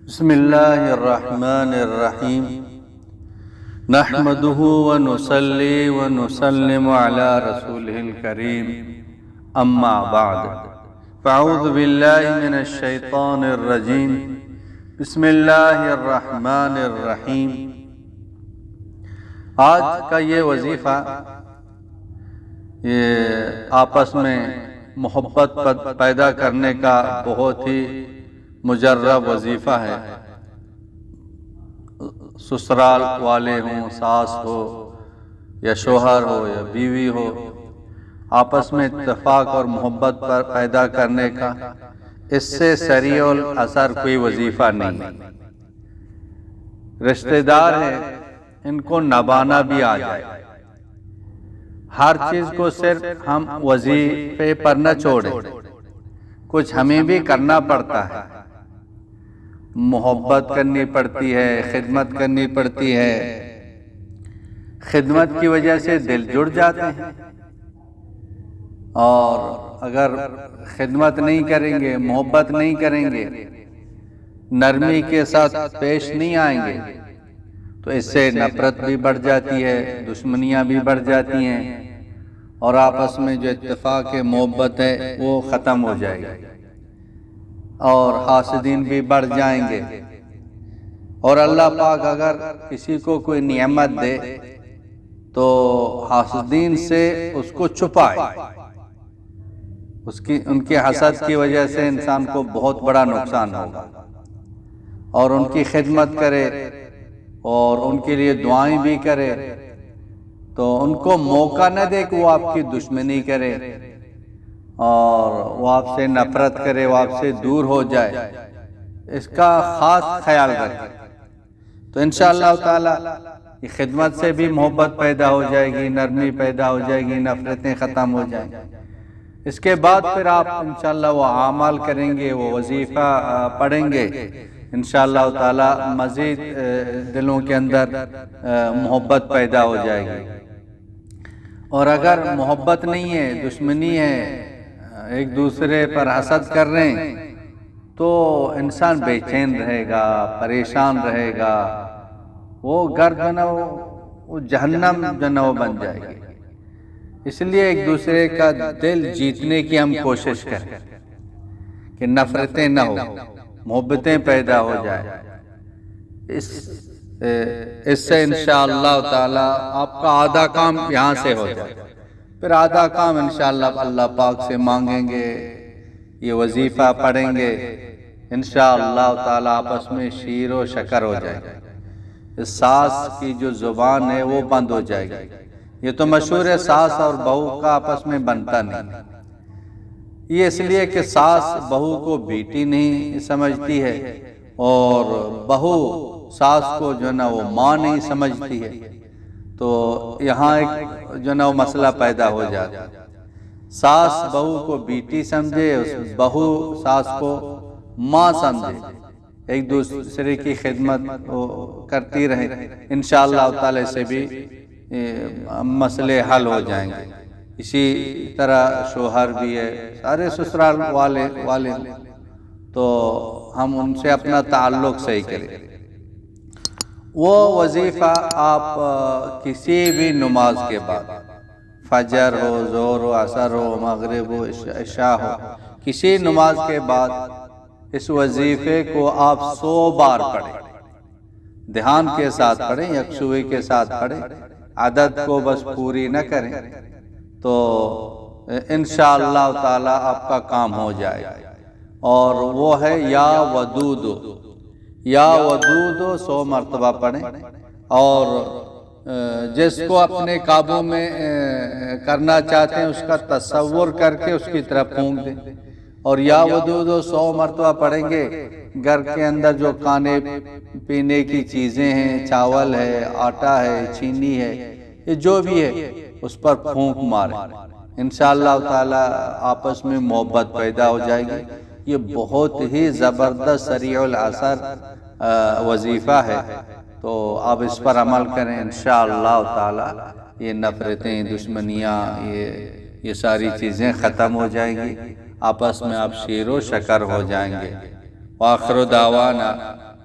بسم اللہ الرحمن الرحیم نحمدہ ونصلی ونسلم علی رسولہ الکریم اما بعد فاعوذ باللہ من الشیطان الرجیم بسم اللہ الرحمن الرحیم۔ آج کا یہ وظیفہ یہ آپس میں محبت پیدا کرنے کا بہت ہی مجرب وظیفہ ہے۔ سسرال والے ہوں، ساس ہو یا شوہر ہو یا بیوی ہو، آپس میں اتفاق اور محبت پر پیدا کرنے کا اس سے سریع الاثر کوئی وظیفہ نہیں۔ رشتہ دار ہیں، ان کو نبھانا بھی آ جائے۔ ہر چیز کو صرف ہم وظیفے پر نہ چھوڑیں، کچھ ہمیں بھی کرنا پڑتا ہے۔ محبت کرنی پڑتی ہے، خدمت کرنی پڑتی ہے۔ خدمت کی وجہ سے دل جڑ جاتے ہیں، اور اگر خدمت نہیں کریں گے، محبت نہیں کریں گے، نرمی کے ساتھ پیش نہیں آئیں گے تو اس سے نفرت بھی بڑھ جاتی ہے، دشمنیاں بھی بڑھ جاتی ہیں، اور آپس میں جو اتفاق ہے، محبت ہے، وہ ختم ہو جائے گی، اور حاسدین بھی بڑھ جائیں گے۔ اور اللہ پاک اگر کسی کو کوئی نعمت دے تو حاسدین سے اس کو چھپائے۔ ان کے حسد کی وجہ سے انسان کو بہت بڑا نقصان ہوگا، اور ان کی خدمت کرے اور ان کے لیے دعائیں بھی کرے، تو ان کو موقع نہ دے کہ وہ آپ کی دشمنی کرے اور وہ آپ سے نفرت کرے، وہ آپ سے دور ہو جائے۔ اس کا خاص خیال رکھیں، تو انشاءاللہ تعالی یہ خدمت سے بھی محبت پیدا ہو جائے گی، نرمی پیدا ہو جائے گی، نفرتیں ختم ہو جائیں گی۔ اس کے بعد پھر آپ انشاءاللہ وہ اعمال کریں گے، وہ وظیفہ پڑھیں گے، انشاءاللہ تعالی مزید دلوں کے اندر محبت پیدا ہو جائے گی۔ اور اگر محبت نہیں ہے، دشمنی ہے، ایک دوسرے پر حسد کر رہے ہیں، تو انسان بے چین رہے گا، پریشان رہے گا، وہ گھر جو نا وہ جہنم جو نا وہ بن جائے گی۔ اس لیے ایک دوسرے کا دل جیتنے کی ہم کوشش کریں کہ نفرتیں نہ ہو، محبتیں پیدا ہو جائیں۔ اس سے انشاءاللہ تعالی آپ کا آدھا کام یہاں سے ہو جائے، پھر آدھا کام انشاءاللہ اللہ پاک سے مانگیں گے، یہ وظیفہ پڑھیں گے، انشاءاللہ تعالی آپس میں شیر و شکر ہو جائے گا۔ اس ساس کی جو زبان ہے وہ بند ہو جائے گی۔ یہ تو مشہور ہے، ساس اور بہو کا آپس میں بنتا نہیں۔ یہ اس لیے کہ ساس بہو کو بیٹی نہیں سمجھتی ہے، اور بہو ساس کو جو نا وہ ماں نہیں سمجھتی ہے، تو یہاں ایک جو نا وہ مسئلہ پیدا ہو جاتا ہے۔ ساس بہو کو بیٹی سمجھے، بہو ساس کو ماں سمجھے، ایک دوسرے کی خدمت کرتی رہے، انشاءاللہ تعالی سے بھی مسئلے حل ہو جائیں گے۔ اسی طرح شوہر بھی ہے، سارے سسرال والے تو ہم ان سے اپنا تعلق صحیح کریں۔ وہ وظیفہ آپ کسی بھی نماز کے بعد، فجر ہو، ظہر ہو، عصر ہو، مغرب ہو، عشاء ہو، کسی نماز کے بعد اس وظیفے کو آپ 100 بار پڑھیں، دھیان کے ساتھ پڑھیں، یکسوئی کے ساتھ پڑھیں، عدد کو بس پوری نہ کریں، تو انشاءاللہ تعالی آپ کا کام ہو جائے گا۔ اور وہ ہے یا ودود، یا ودود 100 مرتبہ پڑھیں، اور جس کو اپنے قابو میں کرنا چاہتے ہیں اس کا تصور کر کے اس کی طرف پھونک دیں، اور یا ودود 100 مرتبہ پڑھیں گے۔ گھر کے اندر جو کھانے پینے کی چیزیں ہیں، چاول ہے، آٹا ہے، چینی ہے، یہ جو بھی ہے اس پر پھونک ماریں، انشاءاللہ تعالی آپس میں محبت پیدا ہو جائے گی۔ یہ بہت ہی زبردست سریع الاثر وظیفہ ہے، تو آپ اس پر عمل کریں، انشاءاللہ تعالی یہ نفرتیں، دشمنیاں، یہ ساری چیزیں ختم ہو جائیں گی، آپس میں آپ شیر و شکر ہو جائیں گے۔ وآخر دعوانا